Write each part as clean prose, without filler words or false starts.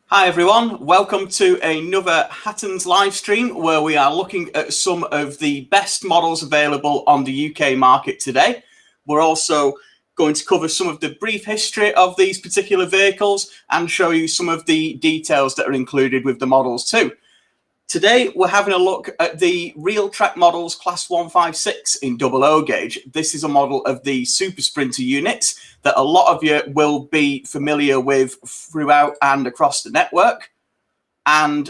Hi everyone, welcome to another Hatton's live stream where we are looking at some of the best models available on the UK market today. We're also going to cover some of the brief history of these particular vehicles and show you some of the details that are included with the models too. Today, we're having a look at the Realtrack models Class 156 in double O gauge. This is a model of the Super Sprinter units that a lot of you will be familiar with throughout and across the network. And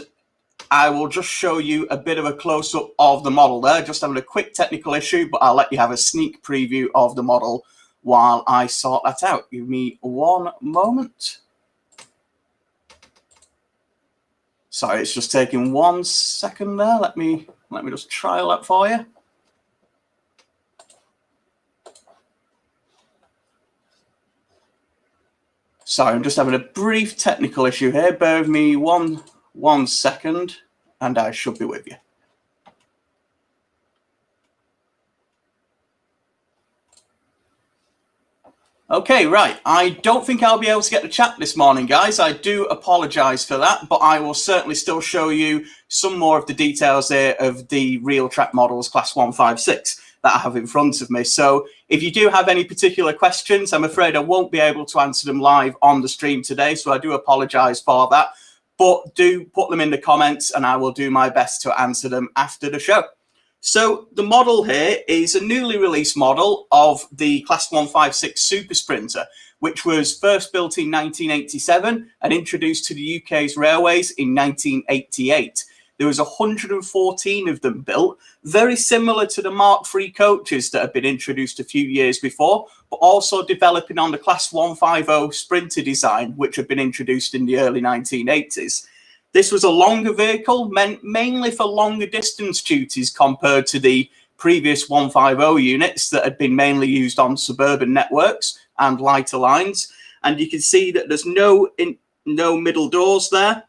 I will just show you a bit of a close-up of the model there, just having a quick technical issue, but I'll let you have a sneak preview of the model while I sort that out. Give me one moment. Sorry, it's just taking 1 second there. Let me just trial that for you. Sorry, I'm just having a brief technical issue here. Bear with me one second, and I should be with you. Okay, right. I don't think I'll be able to get the chat this morning, guys. I do apologize for that, but I will certainly still show you some more of the details there of the Realtrack models Class 156 that I have in front of me. So if you do have any particular questions, I'm afraid I won't be able to answer them live on the stream today, so I do apologize for that. But do put them in the comments and I will do my best to answer them after the show. So the model here is a newly released model of the Class 156 Super Sprinter, which was first built in 1987 and introduced to the UK's railways in 1988. There was 114 of them built, very similar to the Mark III coaches that had been introduced a few years before, but also developing on the Class 150 Sprinter design, which had been introduced in the early 1980s. This was a longer vehicle, meant mainly for longer distance duties compared to the previous 150 units that had been mainly used on suburban networks and lighter lines. And you can see that there's no middle doors there.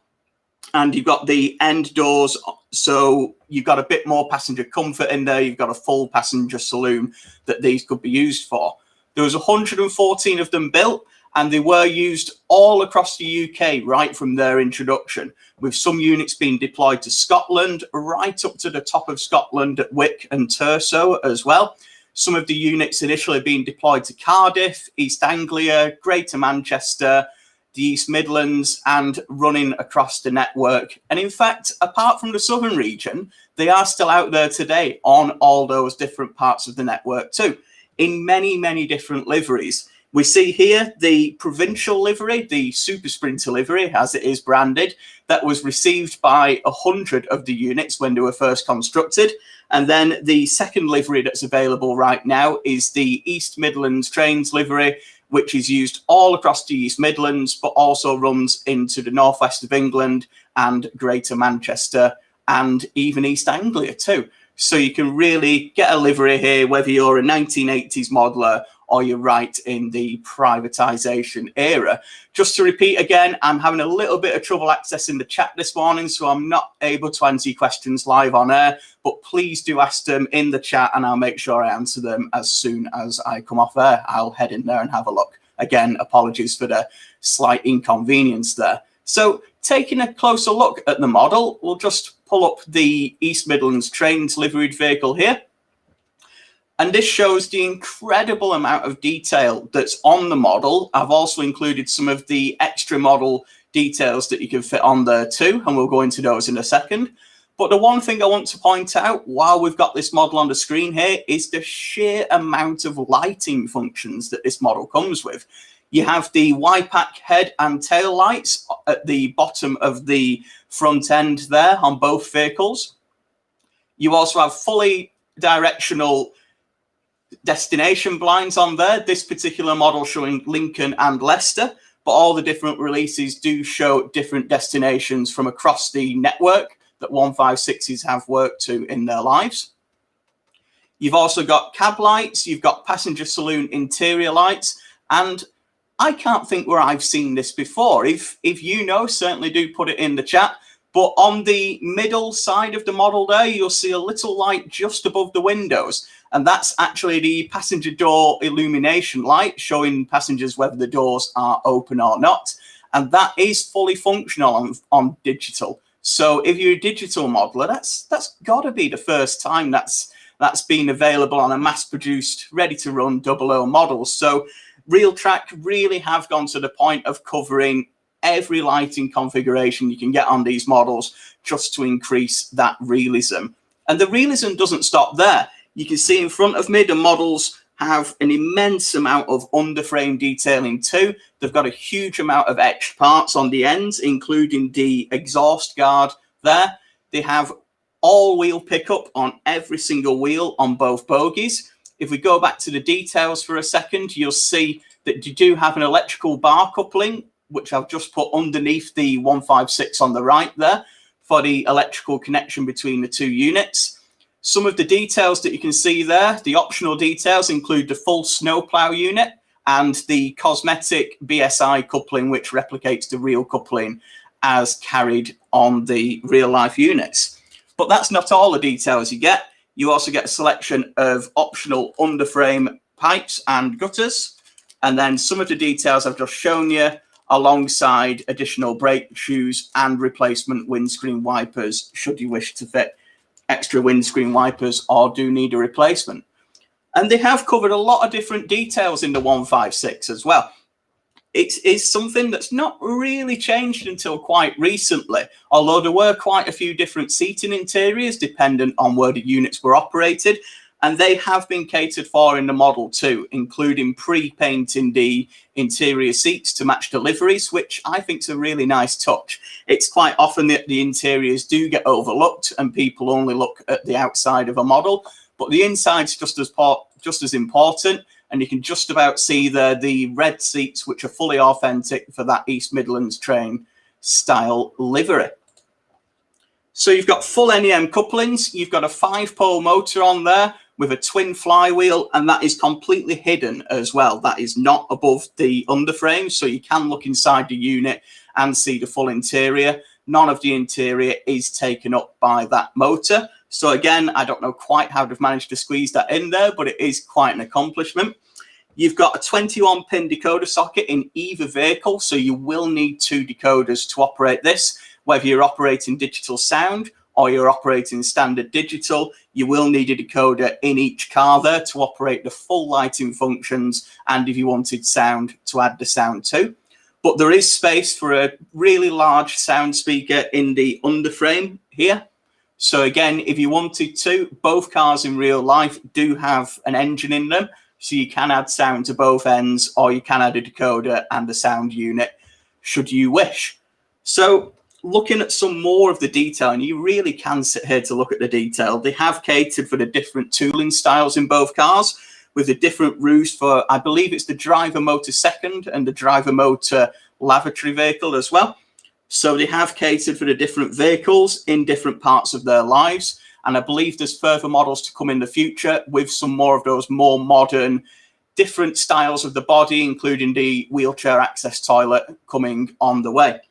And you've got the end doors, so you've got a bit more passenger comfort in there. You've got a full passenger saloon that these could be used for. There was 114 of them built, and they were used all across the UK right from their introduction, with some units being deployed to Scotland, right up to the top of Scotland at Wick and Terso as well. Some of the units initially being deployed to Cardiff, East Anglia, Greater Manchester, the East Midlands, and running across the network. And in fact, apart from the southern region, they are still out there today on all those different parts of the network too, in many, many different liveries. We see here the provincial livery, the Super Sprinter livery, as it is branded, that was received by 100 of the units when they were first constructed. And then the second livery that's available right now is the East Midlands Trains livery, which is used all across the East Midlands, but also runs into the northwest of England and Greater Manchester and even East Anglia too. So you can really get a livery here, whether you're a 1980s modeler or you're right in the privatisation era. Just to repeat again, I'm having a little bit of trouble accessing the chat this morning, so I'm not able to answer your questions live on air, but please do ask them in the chat and I'll make sure I answer them as soon as I come off air. I'll head in there and have a look. Again, apologies for the slight inconvenience there. So taking a closer look at the model, we'll just pull up the East Midlands Trains liveried vehicle here. And this shows the incredible amount of detail that's on the model. I've also included some of the extra model details that you can fit on there too, and we'll go into those in a second. But the one thing I want to point out while we've got this model on the screen here is the sheer amount of lighting functions that this model comes with. You have the YPAC head and tail lights at the bottom of the front end there on both vehicles. You also have fully directional destination blinds on there. This particular model showing Lincoln and Leicester, but all the different releases do show different destinations from across the network that 156s have worked to in their lives. You've also got cab lights, you've got passenger saloon interior lights, and I can't think where I've seen this before. If you know, certainly do put it in the chat. But on the middle side of the model there, you'll see a little light just above the windows. And that's actually the passenger door illumination light, showing passengers whether the doors are open or not. and that is fully functional on digital. So if you're a digital modeler, that's got to be the first time that's been available on a mass-produced, ready-to-run 00 model. So Realtrack really have gone to the point of covering every lighting configuration you can get on these models just to increase that realism. And the realism doesn't stop there. You can see in front of me, the models have an immense amount of underframe detailing too. They've got a huge amount of etched parts on the ends, including the exhaust guard there. They have all-wheel pickup on every single wheel on both bogies. If we go back to the details for a second, you'll see that you do have an electrical bar coupling, which I've just put underneath the 156 on the right there for the electrical connection between the two units. Some of the details that you can see there, the optional details, include the full snowplow unit and the cosmetic BSI coupling, which replicates the real coupling as carried on the real-life units. But that's not all the details you get. You also get a selection of optional underframe pipes and gutters, and then some of the details I've just shown you, alongside additional brake shoes and replacement windscreen wipers, should you wish to fit extra windscreen wipers or do need a replacement. And they have covered a lot of different details in the 156 as well. It is something that's not really changed until quite recently, although there were quite a few different seating interiors dependent on where the units were operated, and they have been catered for in the model too, including pre-painting the interior seats to match the liveries, which I think is a really nice touch. It's quite often that the interiors do get overlooked and people only look at the outside of a model, but the inside's just as important, and you can just about see there the red seats, which are fully authentic for that East Midlands train style livery. So you've got full NEM couplings, you've got a 5-pole motor on there with a twin flywheel, and that is completely hidden as well. That is not above the underframe, so you can look inside the unit and see the full interior. None of the interior is taken up by that motor. So again, I don't know quite how they've managed to squeeze that in there, but it is quite an accomplishment. You've got a 21-pin decoder socket in either vehicle, so you will need 2 decoders to operate this. Whether you're operating digital sound or you're operating standard digital, you will need a decoder in each car there to operate the full lighting functions, and if you wanted sound, to add the sound too. But there is space for a really large sound speaker in the underframe here. So again, if you wanted to, both cars in real life do have an engine in them, so you can add sound to both ends, or you can add a decoder and a sound unit should you wish. So looking at some more of the detail, and you really can sit here to look at the detail, they have catered for the different tooling styles in both cars, with the different roofs for, I believe it's the driver motor second and the driver motor lavatory vehicle as well. So they have catered for the different vehicles in different parts of their lives. And I believe there's further models to come in the future with some more of those more modern, different styles of the body, including the wheelchair access toilet coming on the way.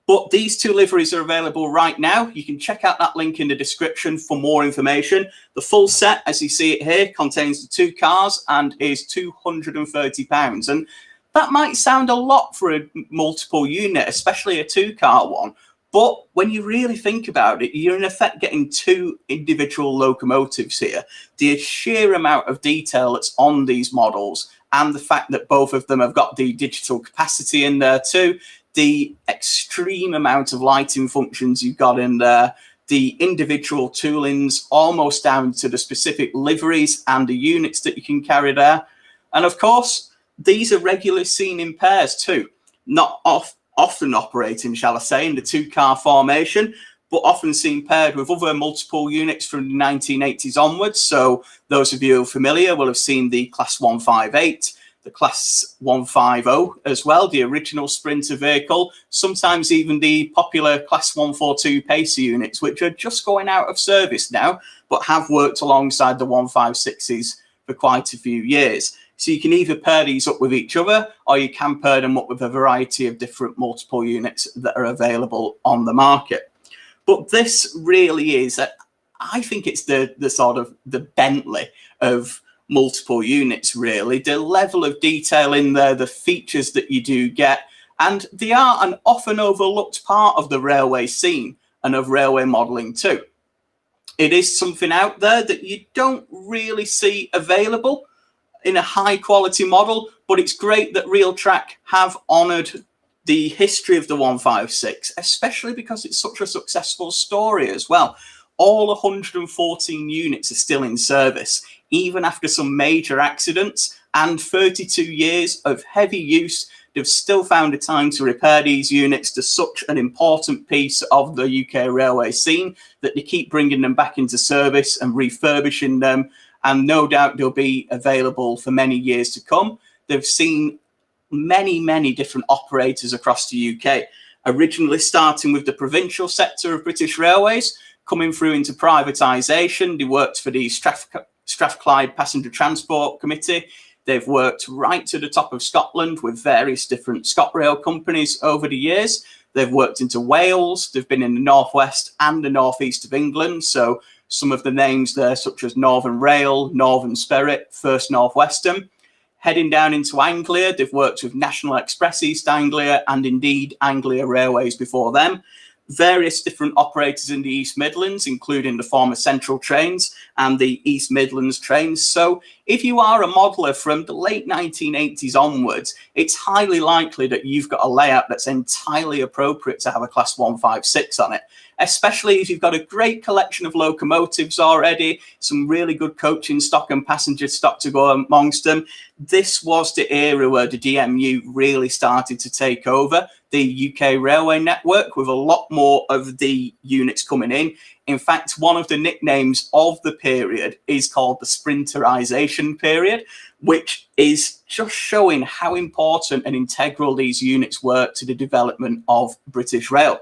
But these 2 liveries are available right now. You can check out that link in the description for more information. The full set, as you see it here, contains the 2 cars and is £230. And that might sound a lot for a multiple unit, especially a 2-car one. But when you really think about it, you're in effect getting 2 individual locomotives here. The sheer amount of detail that's on these models, and the fact that both of them have got the digital capacity in there too, the extreme amount of lighting functions you've got in there, the individual toolings almost down to the specific liveries and the units that you can carry there. And of course, these are regularly seen in pairs too, not often operating, shall I say, in the 2-car formation, but often seen paired with other multiple units from the 1980s onwards. So those of you who are familiar will have seen the Class 158, the Class 150 as well, the original Sprinter vehicle, sometimes even the popular Class 142 Pacer units, which are just going out of service now, but have worked alongside the 156s for quite a few years. So you can either pair these up with each other, or you can pair them up with a variety of different multiple units that are available on the market. But this really is, I think it's the sort of the Bentley of multiple units, really. The level of detail in there, the features that you do get, And they are an often overlooked part of the railway scene and of railway modelling too. It is something out there that you don't really see available in a high quality model, but it's great that Realtrack have honoured the history of the 156, especially because it's such a successful story as well. All 114 units are still in service, even after some major accidents, and 32 years of heavy use. They've still found a time to repair these units to such an important piece of the UK railway scene that they keep bringing them back into service and refurbishing them, and no doubt they'll be available for many years to come. They've seen many different operators across the UK, originally starting with the provincial sector of British Railways, coming through into privatisation. They worked for the Strathclyde Passenger Transport Committee. They've worked right to the top of Scotland with various different ScotRail companies over the years. They've worked into Wales. They've been in the northwest and the northeast of England. So some of the names there, such as Northern Rail, Northern Spirit, First North Western. Heading down into Anglia, they've worked with National Express East Anglia and indeed Anglia Railways before them. Various different operators in the East Midlands, including the former Central Trains and the East Midlands Trains. So if you are a modeller from the late 1980s onwards, it's highly likely that you've got a layout that's entirely appropriate to have a Class 156 on it, especially if you've got a great collection of locomotives already, some really good coaching stock and passenger stock to go amongst them. This was the era where the DMU really started to take over the UK railway network, with a lot more of the units coming in. In fact, one of the nicknames of the period is called the Sprinterization period, which is just showing how important and integral these units were to the development of British Rail.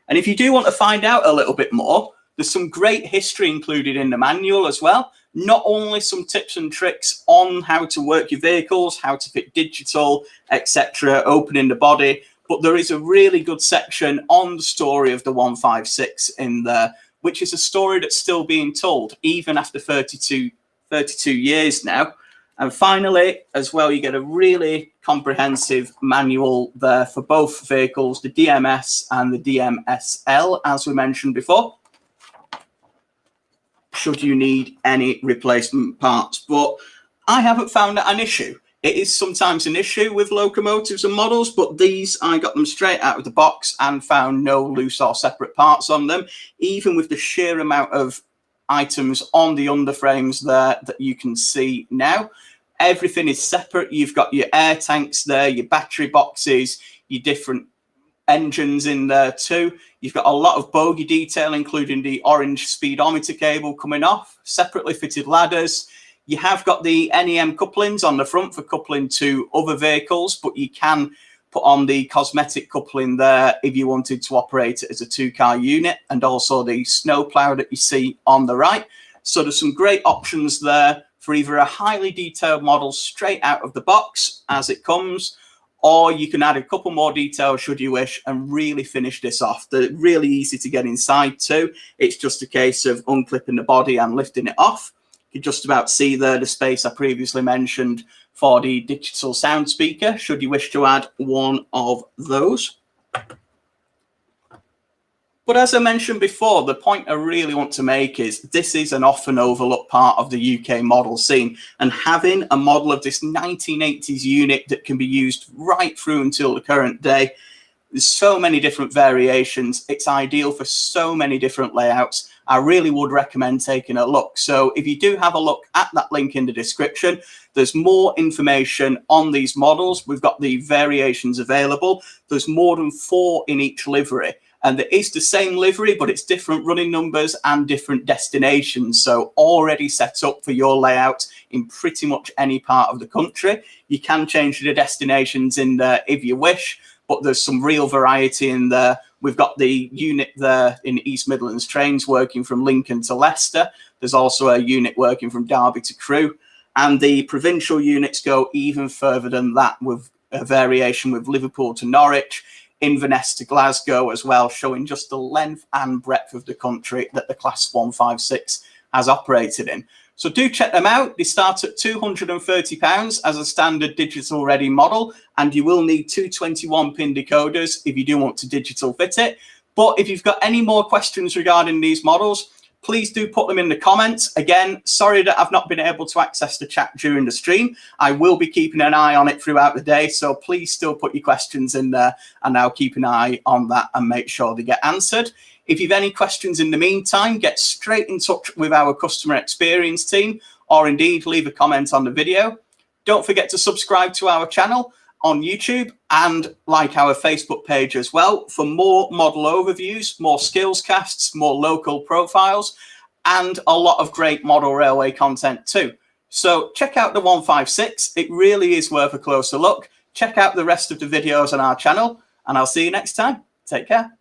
And if you do want to find out a little bit more, there's some great history included in the manual as well. Not only some tips and tricks on how to work your vehicles, how to fit digital, etc., opening the body, but there is a really good section on the story of the 156 in there, which is a story that's still being told, even after 32 years now. And finally, as well, you get a really comprehensive manual there for both vehicles, the DMS and the DMSL, as we mentioned before, should you need any replacement parts. But I haven't found that an issue. It is sometimes an issue with locomotives and models, but these, I got them straight out of the box and found no loose or separate parts on them, even with the sheer amount of items on the underframes there that you can see now. Everything is separate. You've got your air tanks there, your battery boxes, your different engines in there too. You've got a lot of bogie detail, including the orange speedometer cable coming off, separately fitted ladders. You have got the NEM couplings on the front for coupling to other vehicles, but you can put on the cosmetic coupling there if you wanted to operate it as a two-car unit, and also the snowplow that you see on the right. So there's some great options there for either a highly detailed model straight out of the box as it comes, or you can add a couple more details should you wish and really finish this off. They're really easy to get inside too. It's just a case of unclipping the body and lifting it off. You can just about see there the space I previously mentioned for the digital sound speaker, should you wish to add one of those. But as I mentioned before, the point I really want to make is this is an often overlooked part of the UK model scene, and having a model of this 1980s unit that can be used right through until the current day, there's so many different variations. It's ideal for so many different layouts. I really would recommend taking a look. So if you do have a look at that link in the description, there's more information on these models. We've got the variations available. There's more than 4 in each livery. And it is the same livery, but it's different running numbers and different destinations. So already set up for your layout in pretty much any part of the country. You can change the destinations in there if you wish, but there's some real variety in there. We've got the unit there in East Midlands Trains working from Lincoln to Leicester. There's also a unit working from Derby to Crewe. And the provincial units go even further than that, with a variation with Liverpool to Norwich, Inverness to Glasgow as well, showing just the length and breadth of the country that the Class 156 has operated in. So do check them out. They start at £230 as a standard digital ready model, and you will need two 21-pin decoders if you do want to digital fit it. But if you've got any more questions regarding these models, please do put them in the comments. Again, sorry that I've not been able to access the chat during the stream. I will be keeping an eye on it throughout the day, so please still put your questions in there, and I'll keep an eye on that and make sure they get answered. If you've any questions in the meantime, get straight in touch with our customer experience team, or indeed leave a comment on the video. Don't forget to subscribe to our channel on YouTube and like our Facebook page as well for more model overviews, more skills casts, more local profiles, and a lot of great model railway content too. So check out the 156. It really is worth a closer look. Check out the rest of the videos on our channel, and I'll see you next time. Take care.